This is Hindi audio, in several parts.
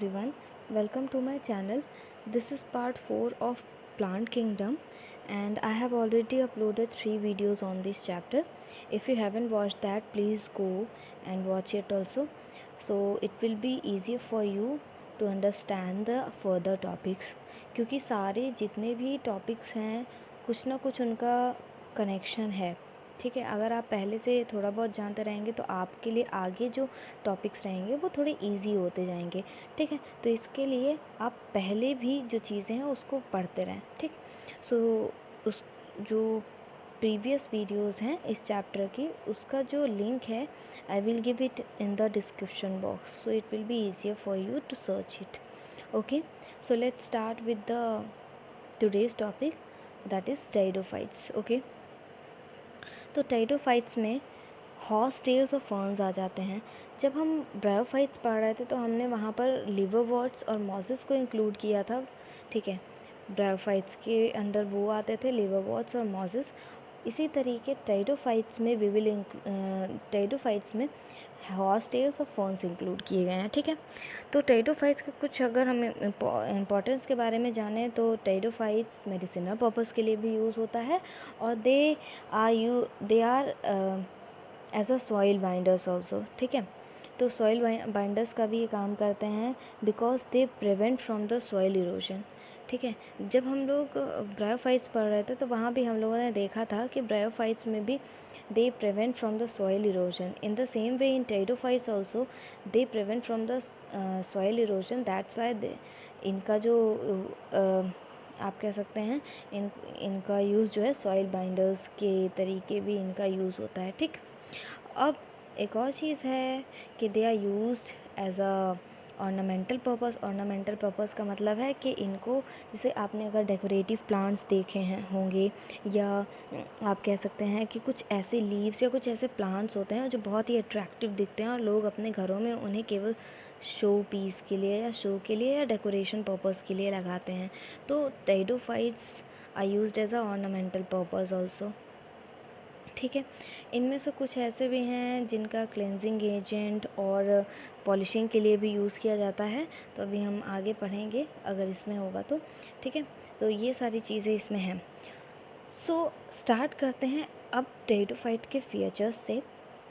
everyone, welcome to my channel. This is part 4 of Plant Kingdom and I have already uploaded 3 videos on this chapter. If you haven't watched that, please go and watch it also. So it will be easier for you to understand the further topics, क्योंकि सारे जितने भी टॉपिक्स हैं कुछ ना कुछ उनका कनेक्शन है. ठीक है, अगर आप पहले से थोड़ा बहुत जानते रहेंगे तो आपके लिए आगे जो टॉपिक्स रहेंगे वो थोड़े इजी होते जाएंगे. ठीक है, तो इसके लिए आप पहले भी जो चीज़ें हैं उसको पढ़ते रहें. ठीक, सो उस जो प्रीवियस वीडियोस हैं इस चैप्टर की, उसका जो लिंक है I will give it in the description box, so it will be easier for you to search it. Okay, so let's start with the today's topic, that is pteridophytes. Okay, तो टेरिडोफाइट्स में हॉर्स टेल्स और फर्न्स आ जाते हैं. जब हम ब्रायोफाइट्स पढ़ रहे थे तो हमने वहाँ पर लिवरवर्ट्स और मॉसेस को इंक्लूड किया था. ठीक है, ब्रायोफाइट्स के अंदर वो आते थे, लिवरवर्ट्स और मॉसेस. इसी तरीके टेरिडोफाइट्स में टेरिडोफाइट्स में हॉर्स टेल्स और फर्न्स इंक्लूड किए गए हैं. ठीक है, तो टेरिडोफाइट्स के कुछ अगर हम इम्पोर्टेंस के बारे में जानें तो टेरिडोफाइट्स मेडिसिनल पर्पज़ के लिए भी यूज़ होता है और they are as a soil binders also. ठीक है, तो सॉइल बाइंडर्स का भी ये काम करते हैं because they prevent from the soil erosion. ठीक है, जब हम लोग ब्रायोफाइट्स पढ़ रहे थे तो वहाँ भी हम लोगों ने देखा था कि ब्रायोफाइट्स में भी they prevent from the soil erosion. In the same way in pteridophytes also they prevent from the soil erosion. That's why इनका जो आप कह सकते हैं इनका यूज़ जो है सॉइल बाइंडर्स के तरीके भी इनका यूज़ होता है. ठीक, अब एक और चीज़ है कि they are used as a ornamental purpose का मतलब है कि इनको, जैसे आपने अगर डेकोरेटिव प्लांट्स देखे हैं होंगे, या आप कह सकते हैं कि कुछ ऐसे लीव्स या कुछ ऐसे प्लांट्स होते हैं जो बहुत ही अट्रैक्टिव दिखते हैं और लोग अपने घरों में उन्हें केवल शो पीस के लिए या शो के लिए या डेकोरेशन पर्पस के लिए लगाते हैं. तो pteridophytes are used as a ornamental purpose also. ठीक है, इनमें से कुछ ऐसे भी हैं जिनका क्लेंजिंग एजेंट और पॉलिशिंग के लिए भी यूज़ किया जाता है. तो अभी हम आगे पढ़ेंगे अगर इसमें होगा तो. ठीक है, तो ये सारी चीज़ें इसमें हैं. सो स्टार्ट करते हैं अब टेरिडोफाइट के फीचर्स से.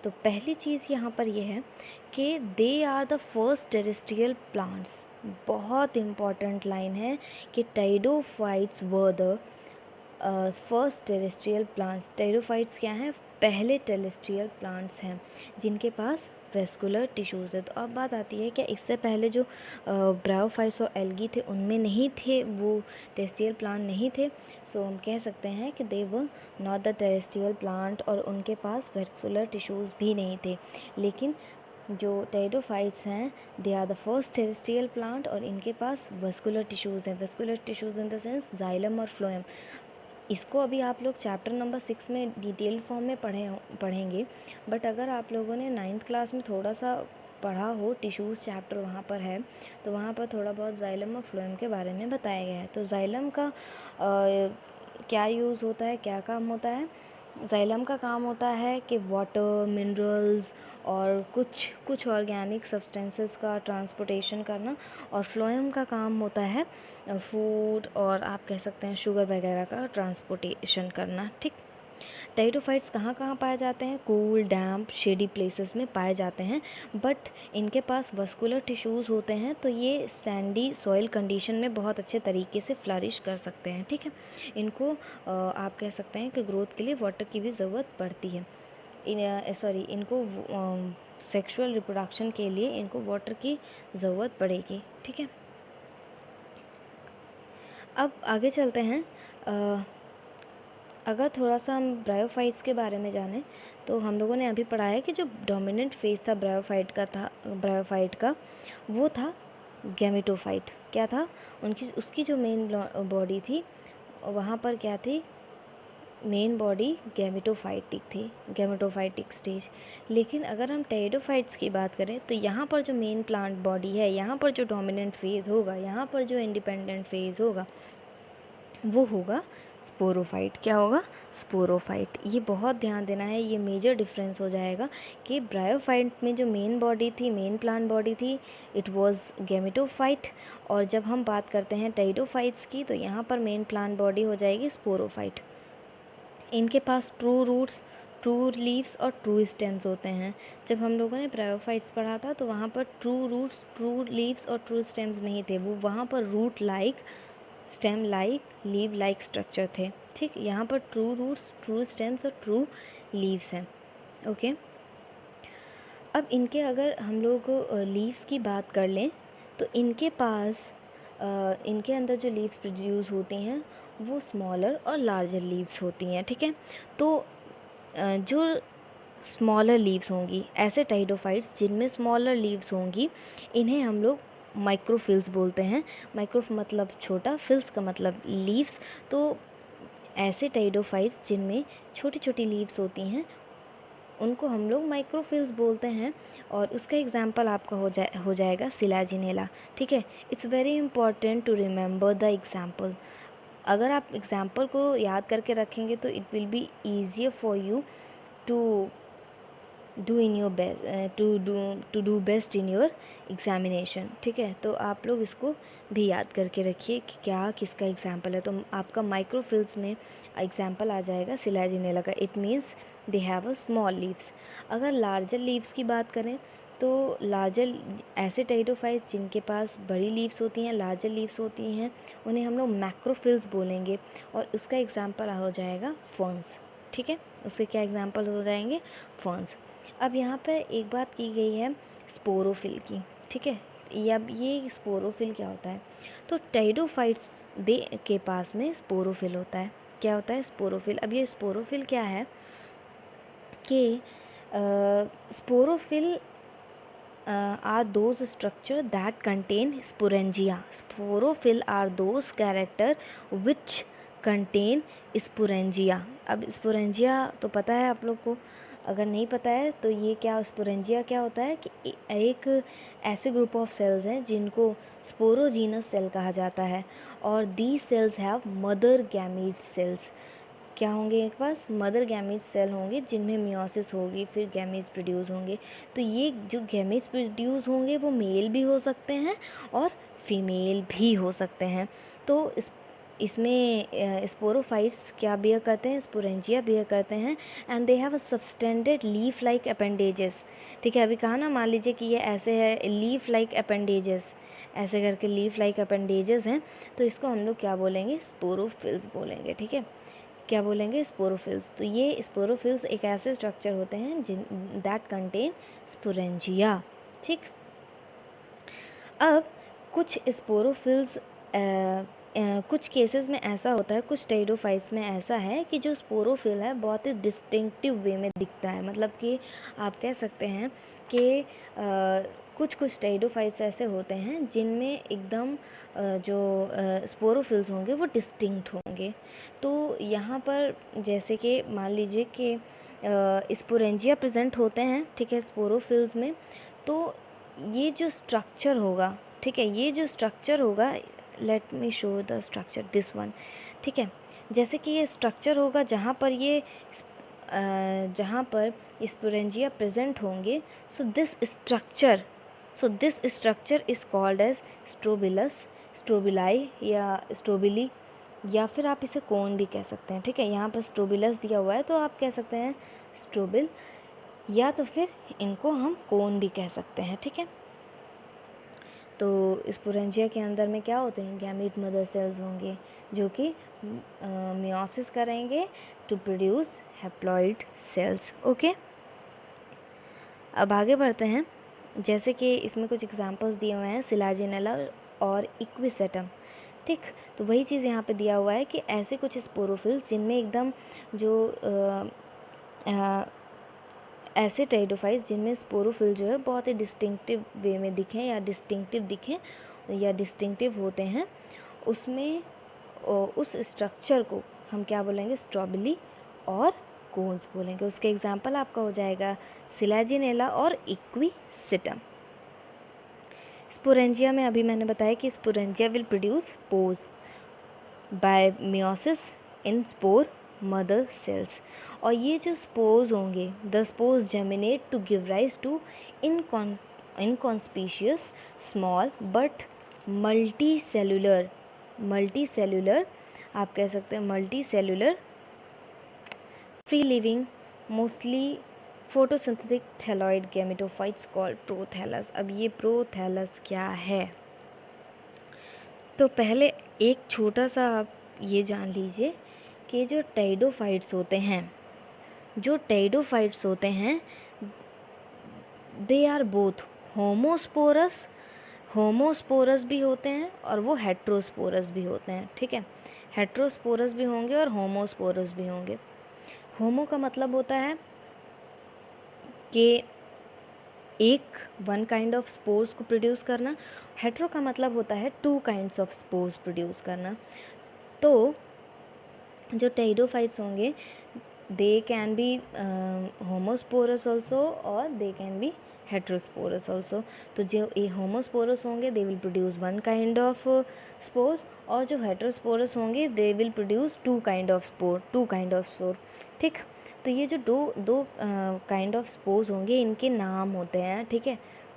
तो पहली चीज़ यहाँ पर यह है कि they are the first terrestrial plants. बहुत इम्पॉर्टेंट लाइन है कि pteridophytes were the first terrestrial plants. Pteridophytes क्या हैं? पहले टेरेस्ट्रियल प्लांट्स हैं जिनके पास वेस्कुलर टिश्यूज़ है. तो अब बात आती है क्या इससे पहले जो ब्रायोफाइट्स और एल्गी थे उनमें नहीं थे, वो टेरेस्ट्रियल प्लांट नहीं थे. सो हम कह सकते हैं कि they were not the terrestrial plant और उनके पास वेस्कुलर टिश्यूज़ भी नहीं थे. लेकिन जो टेरिडोफाइट्स हैं they are the first terrestrial plant और इनके पास वेस्कुलर टिश्यूज़ हैं. Vascular tissues in the sense xylem और फ्लोएम. इसको अभी आप लोग चैप्टर नंबर 6 में डिटेल फॉर्म में पढ़ेंगे. बट अगर आप लोगों ने 9th क्लास में थोड़ा सा पढ़ा हो, टिश्यूज़ चैप्टर वहाँ पर है, तो वहाँ पर थोड़ा बहुत जाइलम और फ्लोएम के बारे में बताया गया है. तो जाइलम का क्या यूज़ होता है, क्या काम होता है? जाइलम का काम होता है कि वाटर, मिनरल्स और कुछ ऑर्गेनिक सब्सटेंसेस का ट्रांसपोर्टेशन करना. और फ्लोएम का काम होता है फूड और आप कह सकते हैं शुगर वगैरह का ट्रांसपोर्टेशन करना. ठीक, टेरिडोफाइट्स कहाँ कहाँ पाए जाते हैं? कूल, डैम्प, शेडी प्लेसेस में पाए जाते हैं. बट इनके पास वस्कुलर टिश्यूज़ होते हैं तो ये सैंडी सॉइल कंडीशन में बहुत अच्छे तरीके से फ्लरिश कर सकते हैं. ठीक है, इनको आप कह सकते हैं कि ग्रोथ के लिए वाटर की भी ज़रूरत पड़ती है. इनको सेक्सुअल रिप्रोडक्शन के लिए इनको वाटर की ज़रूरत पड़ेगी. ठीक है, अब आगे चलते हैं. अगर थोड़ा सा हम ब्रायोफाइट्स के बारे में जानें तो हम लोगों ने अभी पढ़ा है कि जो डोमिनेंट फेज था ब्रायोफाइट का वो था गैमेटोफाइट. क्या था? उसकी जो मेन बॉडी थी वहाँ पर क्या थी? मेन बॉडी गैमेटोफाइटिक थी, गैमेटोफाइटिक स्टेज. लेकिन अगर हम टेरिडोफाइट्स की बात करें तो यहाँ पर जो मेन प्लांट बॉडी है, यहाँ पर जो डोमिनेंट फेज़ होगा, यहाँ पर जो इंडिपेंडेंट फेज़ होगा वो होगा स्पोरोफाइट। क्या होगा? स्पोरोफाइट। ये बहुत ध्यान देना है, ये मेजर डिफरेंस हो जाएगा कि ब्रायोफाइट में जो मेन बॉडी थी, मेन प्लांट बॉडी थी, इट वाज गैमेटोफाइट, और जब हम बात करते हैं टेरिडोफाइट्स की तो यहाँ पर मेन प्लांट बॉडी हो जाएगी स्पोरोफाइट। इनके पास ट्रू रूट्स, ट्रू लीव्स और ट्रू स्टेम्स होते हैं। जब हम लोगों ने ब्रायोफाइट्स पढ़ा था तो वहाँ पर ट्रू रूट्स, ट्रू लीव्स और ट्रू स्टेम्स नहीं थे, वो वहाँ पर root like, stem like, leave like structure थे। ठीक, यहाँ पर ट्रू रूट्स, ट्रू स्टेम्स और ट्रू लीव्स हैं। ओके, अब इनके अगर हम लोग लीव्स की बात कर लें तो इनके पास इनके अंदर जो लीव्स प्रोड्यूस होती हैं वो स्मॉलर और लार्जर लीव्स होती हैं। ठीक है, तो जो स्मॉलर लीव्स होंगी, ऐसे टाइडोफाइट्स जिनमें स्मॉलर लीव्स होंगी, इन्हें हम लोग माइक्रोफिल्स बोलते हैं। माइक्रो मतलब छोटा, फिल्स का मतलब लीव्स। तो ऐसे टाइडोफाइट्स जिनमें छोटी छोटी लीव्स होती हैं उनको हम लोग माइक्रोफिल्स बोलते हैं। और उसका एग्जाम्पल आपका हो जाएगा सिलाजिनेला। ठीक है, it's very important to remember the example. अगर आप एग्जाम्पल को याद करके रखेंगे तो it will be easier for you to do in your best, to do best in your examination. ठीक है, तो आप लोग इसको भी याद करके रखिए कि क्या किसका एग्जाम्पल है। तो आपका माइक्रोफिल्स में एग्जाम्पल आ जाएगा सिलाजिनेला का। It means they have a small leaves. अगर लार्जर लीव्स की बात करें तो लार्जर ऐसे टेरिडोफाइट्स जिनके पास बड़ी लीव्स होती हैं, लार्जर लीव्स होती हैं, उन्हें हम लोग मैक्रोफिल्स बोलेंगे। और उसका एग्जाम्पल हो जाएगा फर्न्स। ठीक है, उसके क्या एग्जाम्पल हो जाएंगे? फर्न्स। अब यहाँ पर एक बात की गई है स्पोरोफिल की। ठीक है, अब ये स्पोरोफिल क्या होता है? तो टेरिडोफाइट्स दे के पास में स्पोरोफिल होता है। क्या होता है? स्पोरोफिल। अब ये स्पोरोफिल क्या है कि sporophyll are those structure that contain sporangia. Sporophyll are those character which contain sporangia. अब sporangia तो पता है आप लोग को, अगर नहीं पता है तो ये क्या sporangia क्या होता है कि एक ऐसे ग्रुप ऑफ सेल्स हैं जिनको स्पोरोजीनस सेल कहा जाता है। और these cells have mother gamete cells। क्या होंगे? एक पास मदर गैमेट्स सेल होंगे जिनमें मियोसिस होगी, फिर गैमेट्स प्रोड्यूस होंगे। तो ये जो गैमेट्स प्रोड्यूस होंगे वो मेल भी हो सकते हैं और फीमेल भी हो सकते हैं। तो इसमें स्पोरोफाइट्स क्या बियर करते हैं? स्पोरेंजिया बियर करते हैं। And they have a subtended leaf like appendages. ठीक है, अभी कहा ना, मान लीजिए कि ये ऐसे है लीफ लाइक अपेंडेजेस, ऐसे करके लीफ लाइक अपेंडेजेस हैं, तो इसको हम लोग क्या बोलेंगे? स्पोरोफिल्स बोलेंगे। ठीक है, क्या बोलेंगे? स्पोरोफिल्स। तो ये स्पोरोफिल्स एक ऐसे स्ट्रक्चर होते हैं जिन दैट कंटेन स्पोरेंजिया। ठीक, अब कुछ स्पोरोफिल्स कुछ केसेस में ऐसा होता है, कुछ टेरिडोफाइट्स में ऐसा है कि जो स्पोरोफिल है बहुत ही डिस्टिंक्टिव वे में दिखता है। मतलब कि आप कह सकते हैं कि कुछ कुछ टेरिडोफाइट्स ऐसे होते हैं जिनमें एकदम जो स्पोरोफिल्स होंगे वो डिस्टिंक्ट होंगे। तो यहाँ पर जैसे कि मान लीजिए कि स्पोरेंजिया प्रेजेंट होते हैं, ठीक है, स्पोरोफिल्स में। तो ये जो स्ट्रक्चर होगा, ठीक है, ये जो स्ट्रक्चर होगा, let me show the structure this one. ठीक है, जैसे कि ये स्ट्रक्चर होगा जहाँ पर ये जहाँ पर स्पोरेंजिया प्रेजेंट होंगे। So this structure is called as strobilus, strobili या स्ट्रोबिली, या फिर आप इसे कोन भी कह सकते हैं। ठीक है, यहाँ पर स्ट्रोबिलस दिया हुआ है तो आप कह सकते हैं स्ट्रोबिल, या तो फिर इनको हम कोन भी कह सकते हैं। ठीक है, तो स्पोरेंजिया के अंदर में क्या होते हैं? गैमीट मदर सेल्स होंगे जो कि मियोसिस करेंगे to produce haploid cells. Okay, अब आगे बढ़ते हैं। जैसे कि इसमें कुछ एग्जांपल्स दिए हुए हैं, सिलाजिनेला और इक्विसेटम। ठीक, तो वही चीज़ यहाँ पे दिया हुआ है कि ऐसे कुछ स्पोरोफिल्स जिनमें एकदम जो ऐसे टेरिडोफाइट्स जिनमें स्पोरोफिल जो है बहुत ही डिस्टिंक्टिव वे में दिखें या डिस्टिंक्टिव होते हैं, उसमें उस स्ट्रक्चर को हम क्या बोलेंगे? स्ट्रॉबिली और कोन्स बोलेंगे। उसके एग्जांपल आपका हो जाएगा सिलाजिनेला और इक्विसेटम। स्पोरेंजिया में अभी मैंने बताया कि sporangia will produce spores by meiosis in spore mother cells. और ये जो स्पोर्स होंगे, the spores germinate to give rise to inconspicuous small but multi cellular आप कह सकते हैं multi cellular free living mostly photosynthetic thalloid gametophytes called prothallus. अब ये प्रोथैलस क्या है, तो पहले एक छोटा सा आप ये जान लीजिए कि जो टेरिडोफाइट्स होते हैं दे आर बोथ होमोस्पोरस भी होते हैं और वो हेट्रोस्पोरस भी होते हैं। ठीक है, हेट्रोस्पोरस भी होंगे और होमोस्पोरस भी होंगे। होमो का मतलब होता है कि एक वन काइंड ऑफ स्पोर्स को प्रोड्यूस करना। हेट्रो का मतलब होता है two kinds of spores produce करना। तो जो टेरिडोफाइट्स होंगे they can be homosporous also और they can be heterosporous also. तो जो ये होमोस्पोरस होंगे they will produce one kind of spores, और जो हेट्रोस्पोरस होंगे they will produce two kind of spore. ठीक, तो ये जो दो काइंड ऑफ स्पोर्स होंगे इनके नाम होते हैं। ठीक है,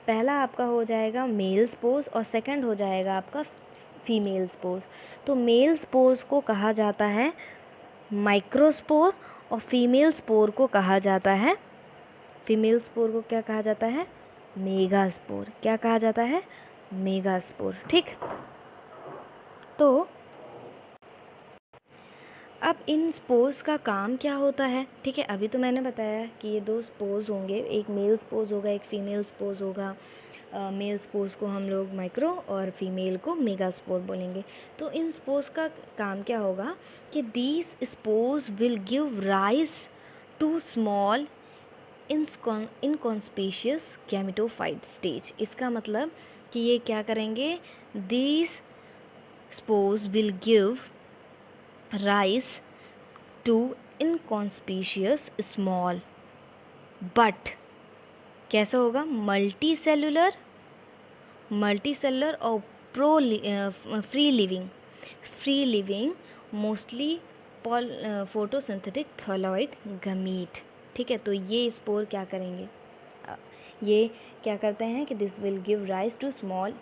पहला आपका हो जाएगा मेल स्पोर्स और सेकंड हो जाएगा आपका फीमेल स्पोर्स। तो मेल स्पोर्स को कहा जाता है माइक्रोस्पोर और फीमेल स्पोर को क्या कहा जाता है, मेगास्पोर। क्या कहा जाता है, मेगास्पोर। ठीक, तो अब इन स्पोर्स का काम क्या होता है। ठीक है, अभी तो मैंने बताया कि ये दो स्पोर्स होंगे, एक मेल स्पोर्स होगा एक फीमेल स्पोर्स होगा। मेल स्पोर्स को हम लोग माइक्रो और फीमेल को मेगास्पोर बोलेंगे। तो इन स्पोर्स का काम क्या होगा कि these spores will give rise to small inconspicuous gametophyte stage. इसका मतलब कि ये क्या करेंगे, these spores will give rise to inconspicuous small but कैसा होगा, मल्टी सेलुलर और free living mostly photosynthetic thalloid gamete. ठीक है, तो ये स्पोर क्या करेंगे, ये क्या करते हैं कि this will give rise to small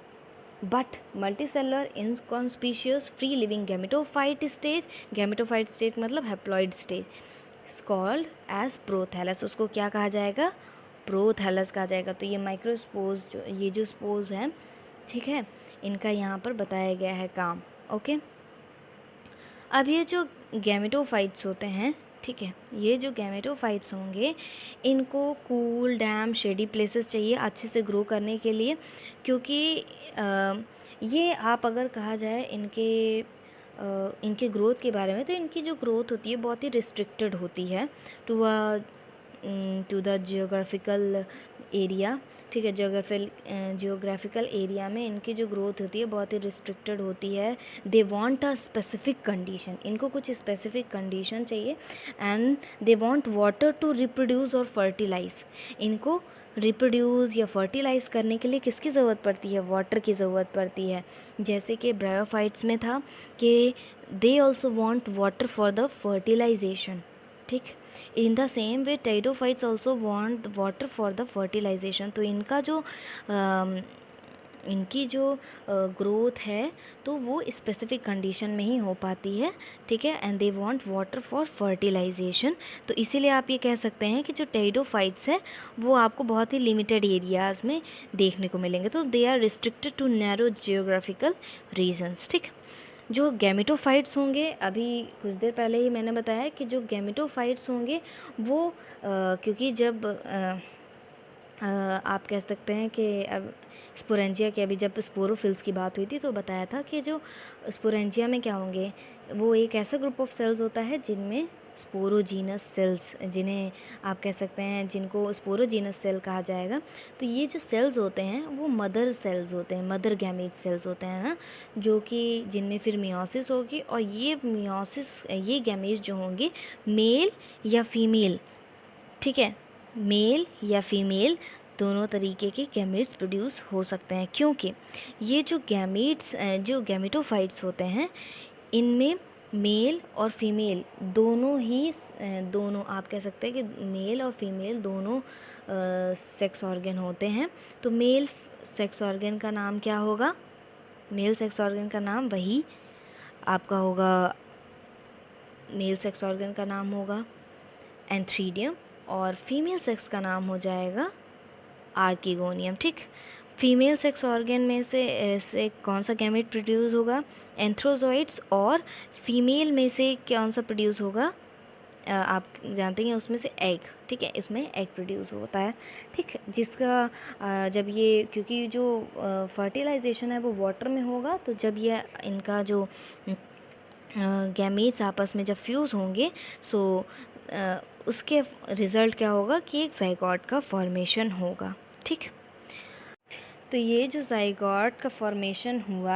but multicellular inconspicuous free living gametophyte stage मतलब haploid stage called as prothallus. उसको क्या कहा जाएगा, प्रोथैलस कहा जाएगा। तो ये माइक्रोस्पोर्स ये जो स्पोर्स हैं, ठीक है, इनका यहाँ पर बताया गया है काम। ओके, अब ये जो गैमेटोफाइट्स होते हैं, ठीक है, ये जो गैमेटोफाइट्स होंगे इनको कूल डैम शेडी प्लेसेस चाहिए अच्छे से ग्रो करने के लिए, क्योंकि ये आप अगर कहा जाए इनके ग्रोथ के बारे में, तो इनकी जो ग्रोथ होती है बहुत ही रिस्ट्रिक्टेड होती है टू द जियोग्राफिकल एरिया। ठीक है, जियोग्राफिकल एरिया में इनकी जो ग्रोथ होती है बहुत ही रिस्ट्रिक्टेड होती है। They want a specific condition, इनको कुछ स्पेसिफिक कंडीशन चाहिए, and they want water to reproduce और फर्टिलाइज। इनको रिप्रोड्यूस या फर्टिलाइज करने के लिए किसकी ज़रूरत पड़ती है, वाटर की ज़रूरत पड़ती है। जैसे कि ब्रायोफाइट्स में था कि they also want water for the fertilisation. ठीक, in the same way pteridophytes also want water for the fertilisation. तो इनकी जो ग्रोथ है तो वो स्पेसिफिक कंडीशन में ही हो पाती है। ठीक है, and they want water for fertilization. तो इसीलिए आप ये कह सकते हैं कि जो टेरिडोफाइट्स है वो आपको बहुत ही लिमिटेड एरियाज़ में देखने को मिलेंगे। तो they are restricted to narrow geographical regions. ठीक, जो गैमेटोफाइट्स होंगे, अभी कुछ देर पहले ही मैंने बताया कि जो गैमेटोफाइट्स होंगे वो क्योंकि जब आप कह सकते हैं कि अब स्पोरेंजिया की अभी जब स्पोरोफिल्स की बात हुई थी तो बताया था कि जो स्पोरेंजिया में क्या होंगे, वो एक ऐसा ग्रुप ऑफ सेल्स होता है जिनमें स्पोरोजीनस सेल्स, जिन्हें आप कह सकते हैं जिनको स्पोरोजीनस सेल कहा जाएगा। तो ये जो सेल्स होते हैं वो मदर सेल्स होते हैं, मदर गैमेट सेल्स होते हैं ना, जो कि जिनमें फिर मियोसिस होगी, और ये गैमेट्स जो होंगे मेल या फीमेल, ठीक है, मेल या फीमेल दोनों तरीके के गैमेट्स प्रोड्यूस हो सकते हैं, क्योंकि ये जो गैमेटोफाइट्स होते हैं इनमें मेल और फीमेल दोनों ही दोनों आप कह सकते हैं कि मेल और फीमेल दोनों सेक्स ऑर्गन होते हैं। तो मेल सेक्स ऑर्गन का नाम क्या होगा? मेल सेक्स ऑर्गन का नाम वही आपका होगा, मेल सेक्स ऑर्गन का नाम होगा एंथ्रीडियम और फीमेल सेक्स का नाम हो जाएगा आर्किगोनियम। ठीक, फीमेल सेक्स ऑर्गन में से कौन सा गैमेट प्रोड्यूस होगा? एंथ्रोजॉइड्स। और फीमेल में से कौन सा प्रोड्यूस होगा? आप जानते हैं उसमें से एग। ठीक है, इसमें एग प्रोड्यूस होता है। ठीक, जिसका जब ये, क्योंकि जो फर्टिलाइजेशन है वो वाटर में होगा, तो जब ये इनका जो गैमेट्स आपस में जब फ्यूज़ होंगे, सो उसके रिज़ल्ट क्या होगा कि एक ज़ाइगोट का फॉर्मेशन होगा। ठीक, तो ये जो ज़ाइगोट का फॉर्मेशन हुआ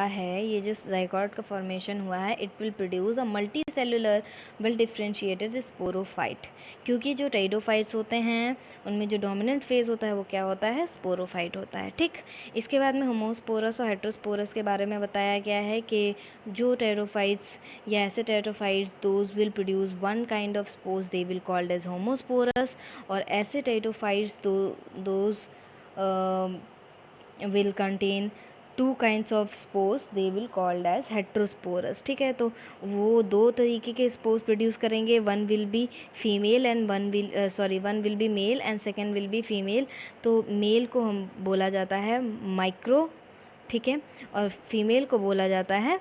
है, it will produce a multi cellular well differentiated sporophyte. क्योंकि जो टेरिडोफाइट्स होते हैं उनमें जो डोमिनेंट फेज़ होता है वो क्या होता है? स्पोरोफाइट होता है। ठीक, इसके बाद में होमोस्पोरस और हेट्रोस्पोरस के बारे में बताया गया है कि जो टेरिडोफाइट्स या ऐसे pteridophytes those will produce one kind of spores they will called as homosporous, और ऐसे pteridophytes those will contain two kinds of spores, they will called as heterosporous। ठीक है, तो वो दो तरीके के स्पोर्स प्रोड्यूस करेंगे, one will be female and one will be male and second will be female. तो मेल को हम बोला जाता है माइक्रो, ठीक है, और फीमेल को बोला जाता है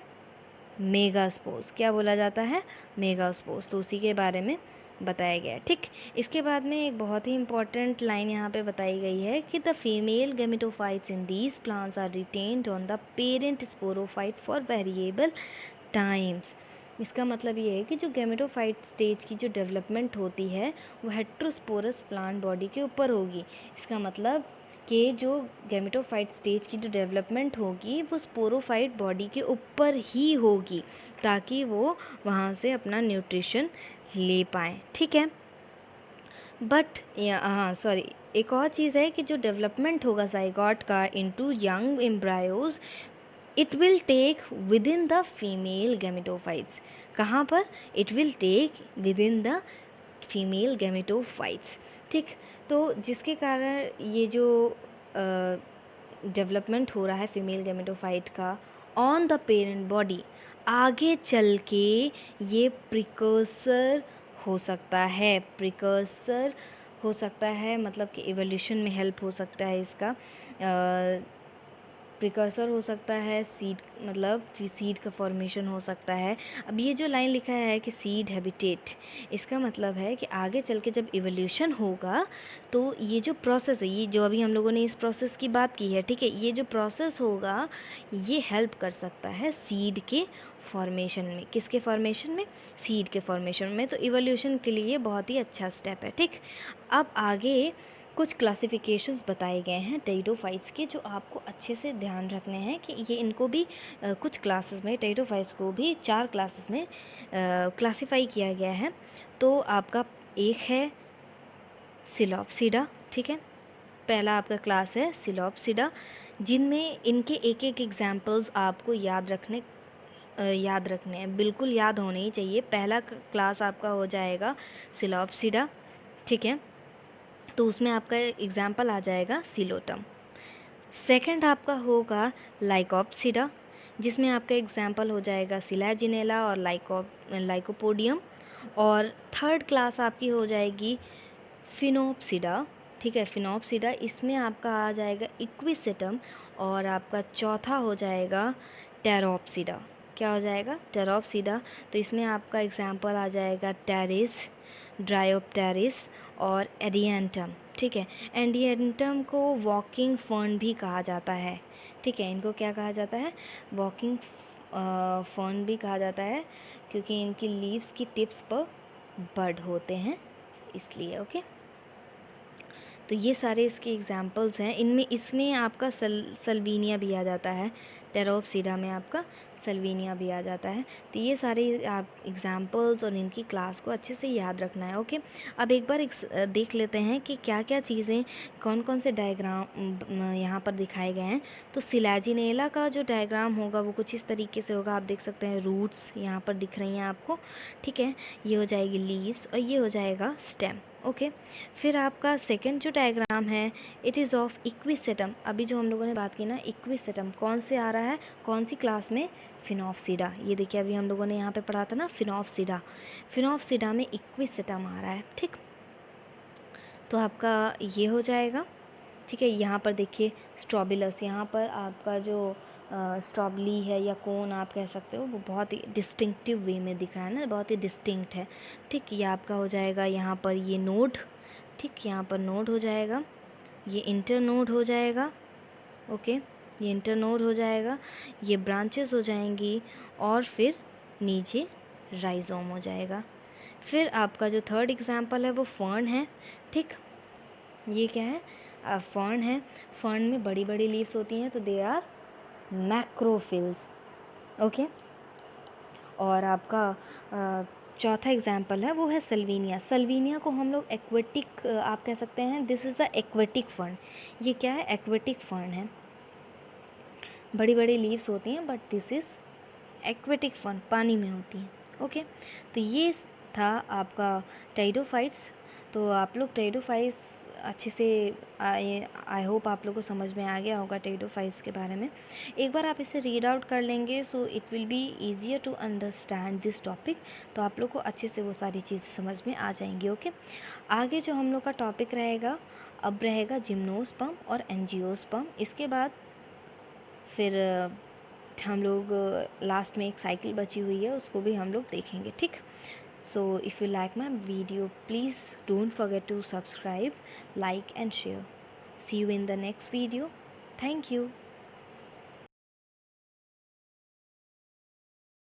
मेगास्पोर्स। क्या बोला जाता है? मेगास्पोर्स। तो उसी के बारे में बताया गया है। ठीक, इसके बाद में एक बहुत ही इंपॉर्टेंट लाइन यहाँ पे बताई गई है कि the female gametophytes in these plants are retained on the parent sporophyte for variable times. इसका मतलब ये है कि जो गैमेटोफाइट स्टेज की जो डेवलपमेंट होती है वो हेट्रोस्पोरस प्लांट बॉडी के ऊपर होगी। इसका मतलब कि जो गैमेटोफाइट स्टेज की जो डेवलपमेंट होगी वो स्पोरोफाइट बॉडी के ऊपर ही होगी, ताकि वो वहाँ से अपना न्यूट्रिशन ले पाएँ। ठीक है, बट हाँ सॉरी, एक और चीज़ है कि जो डेवलपमेंट होगा ज़ाइगोट का into young embryos, it will take within the female gametophytes. कहाँ पर? It will take within the female gametophytes. ठीक, तो जिसके कारण ये जो डेवलपमेंट हो रहा है फीमेल गैमेटोफाइट का ऑन द पेरेंट बॉडी, आगे चल के ये प्रिकर्सर हो सकता है, मतलब कि इवोल्यूशन में हेल्प हो सकता है इसका। प्रिकर्सर हो सकता है, सीड मतलब सीड का फॉर्मेशन हो सकता है। अब ये जो लाइन लिखा है कि सीड हैबिटेट, इसका मतलब है कि आगे चल के जब इवोल्यूशन होगा तो ये जो प्रोसेस है, ये जो अभी हम लोगों ने इस प्रोसेस की बात की है, ठीक है, ये जो प्रोसेस होगा ये हेल्प कर सकता है सीड के फॉर्मेशन में। किसके फॉर्मेशन में? सीड के फॉर्मेशन में। तो इवोल्यूशन के लिए बहुत ही अच्छा स्टेप है। ठीक, अब आगे कुछ क्लासिफिकेशंस बताए गए हैं टेरिडोफाइट्स के, जो आपको अच्छे से ध्यान रखने हैं कि ये इनको भी कुछ क्लासेस में, टेरिडोफाइट्स को भी 4 क्लासेस में क्लासिफाई किया गया है। तो आपका एक है सिलोप्सिडा। ठीक है, पहला आपका क्लास है सिलोप्सिडा, जिनमें इनके एक एक एग्जाम्पल्स आपको याद रखने हैं, बिल्कुल याद होने ही चाहिए। पहला क्लास आपका हो जाएगा सिलोप्सिडा। ठीक है, तो उसमें आपका एग्जाम्पल आ जाएगा सिलोटम। सेकंड आपका होगा लाइकोप्सिडा, जिसमें आपका एग्जाम्पल हो जाएगा सिलाजिनेला और लाइकोपोडियम। और थर्ड क्लास आपकी हो जाएगी फिनोप्सिडा। ठीक है, फिनोप्सिडा, इसमें आपका आ जाएगा इक्विसेटम। और आपका चौथा हो जाएगा टेरोप्सिडा। क्या हो जाएगा? टेरोप्सिडा। तो इसमें आपका एग्जाम्पल आ जाएगा टेरिस, ड्रायोप्टेरिस और एडियंटम। ठीक है, एडियंटम को वॉकिंग फर्न भी कहा जाता है। ठीक है, इनको क्या कहा जाता है? वॉकिंग फर्न भी कहा जाता है, क्योंकि इनकी लीव्स की टिप्स पर बड होते हैं, इसलिए। ओके, तो ये सारे इसके एग्जाम्पल्स हैं। इसमें आपका सल्वीनिया भी आ जाता है। टेरोप्सिडा में आपका सल्विनिया भी आ जाता है। तो ये सारे आप एग्जाम्पल्स और इनकी क्लास को अच्छे से याद रखना है। ओके, अब एक बार देख लेते हैं कि क्या क्या चीज़ें, कौन कौन से डायग्राम यहाँ पर दिखाए गए हैं। तो सिलैजिनेला का जो डायग्राम होगा वो कुछ इस तरीके से होगा। आप देख सकते हैं रूट्स यहाँ पर दिख रही हैं आपको, ठीक है। ये हो जाएगी लीव्स और ये हो जाएगा स्टेम। ओके, फिर आपका सेकंड जो डायग्राम है, इट इज़ ऑफ इक्विसेटम। अभी जो हम लोगों ने बात की ना, इक्विसेटम कौन से आ रहा है, कौन सी क्लास में, फिनोप्सिडा। ये देखिए अभी हम लोगों ने यहाँ पे पढ़ा था ना फिनोप्सिडा, फिनोप्सिडा में इक्विसेटम आ रहा है, ठीक। तो आपका ये हो जाएगा, ठीक है। यहाँ पर देखिए स्ट्रॉबिलस, यहाँ पर आपका जो स्ट्रॉबली है या कोन आप कह सकते हो, वो बहुत ही डिस्टिंक्टिव वे में दिख रहा है ना, बहुत ही डिस्टिंक्ट है, ठीक। ये आपका हो जाएगा यहाँ पर ये नोड, ठीक, यहाँ पर नोड हो जाएगा, ये इंटर नोड हो जाएगा। ओके, ये इंटर नोड हो जाएगा, ये ब्रांचेस हो जाएंगी और फिर नीचे राइजोम हो जाएगा। फिर आपका जो थर्ड एग्जाम्पल है वो फर्न है, ठीक। ये क्या है, फर्न है। फर्न में बड़ी बड़ी लीव्स होती हैं तो दे आर मैक्रोफिल्स। ओके, और आपका चौथा एग्जाम्पल है वो है सल्विनिया। सल्विनिया को हम लोग एक्वेटिक आप कह सकते हैं, this is a aquatic fern. ये क्या है, एक्वेटिक फर्न है, बड़ी बड़ी लीव्स होती हैं, but this is aquatic fern, पानी में होती हैं। ओके, तो ये था आपका टेरिडोफाइट्स। तो आप लोग टेरिडोफाइट्स अच्छे से आई होप आप लोग को समझ में आ गया होगा टेरिडोफाइट्स के बारे में। एक बार आप इसे रीड आउट कर लेंगे so it will be easier to understand this topic. तो आप लोग को अच्छे से वो सारी चीज़ें समझ में आ जाएंगी। ओके, आगे जो हम लोग का टॉपिक रहेगा, अब रहेगा जिम्नोस्पर्म और एंजियोस्पर्म। इसके बाद फिर हम लोग लास्ट में एक साइकिल बची हुई है, उसको भी हम लोग देखेंगे, ठीक। So if you like my video, please don't forget to subscribe, like and share. See you in the next video. Thank you.